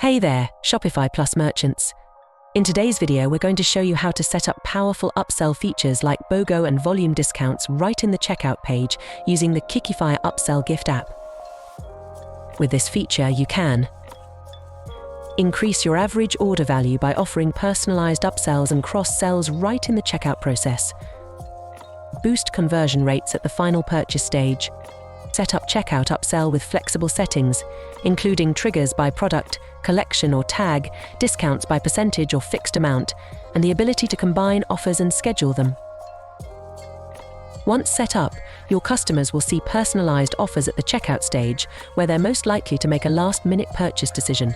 Hey there, Shopify Plus merchants. In today's video, we're going to show you how to set up powerful upsell features like BOGO and volume discounts right in the checkout page using the Kikify Upsell Gift app. With this feature, you can increase your average order value by offering personalized upsells and cross-sells right in the checkout process. Boost conversion rates at the final purchase stage. Set up checkout upsell with flexible settings, including triggers by product, collection or tag, discounts by percentage or fixed amount, and the ability to combine offers and schedule them. Once set up, your customers will see personalized offers at the checkout stage, where they're most likely to make a last-minute purchase decision.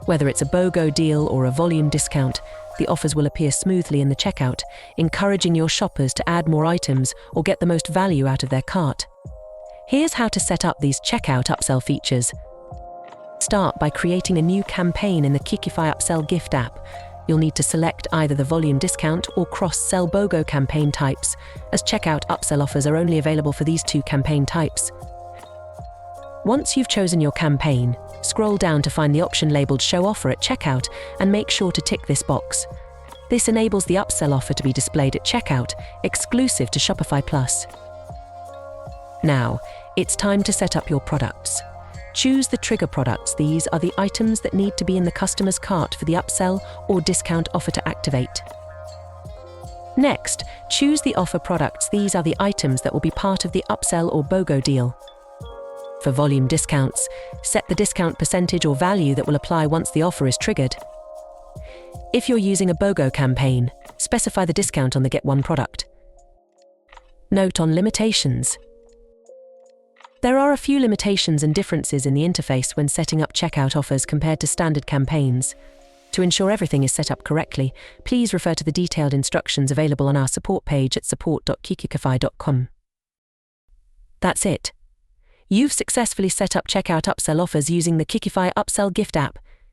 Whether it's a BOGO deal or a volume discount, the offers will appear smoothly in the checkout, encouraging your shoppers to add more items or get the most value out of their cart. Here's how to set up these checkout upsell features. Start by creating a new campaign in the Kikify Upsell Gift app. You'll need to select either the volume discount or cross-sell BOGO campaign types, as checkout upsell offers are only available for these two campaign types. Once you've chosen your campaign, scroll down to find the option labeled Show Offer at Checkout and make sure to tick this box. This enables the upsell offer to be displayed at checkout, exclusive to Shopify Plus. Now, it's time to set up your products. Choose the trigger products. These are the items that need to be in the customer's cart for the upsell or discount offer to activate. Next, choose the offer products. These are the items that will be part of the upsell or BOGO deal. For volume discounts, set the discount percentage or value that will apply once the offer is triggered. If you're using a BOGO campaign, specify the discount on the Get One product. Note on limitations. There are a few limitations and differences in the interface when setting up checkout offers compared to standard campaigns. To ensure everything is set up correctly, please refer to the detailed instructions available on our support page at support.kikify.com. That's it. You've successfully set up checkout upsell offers using the Kikify Upsell Gift app.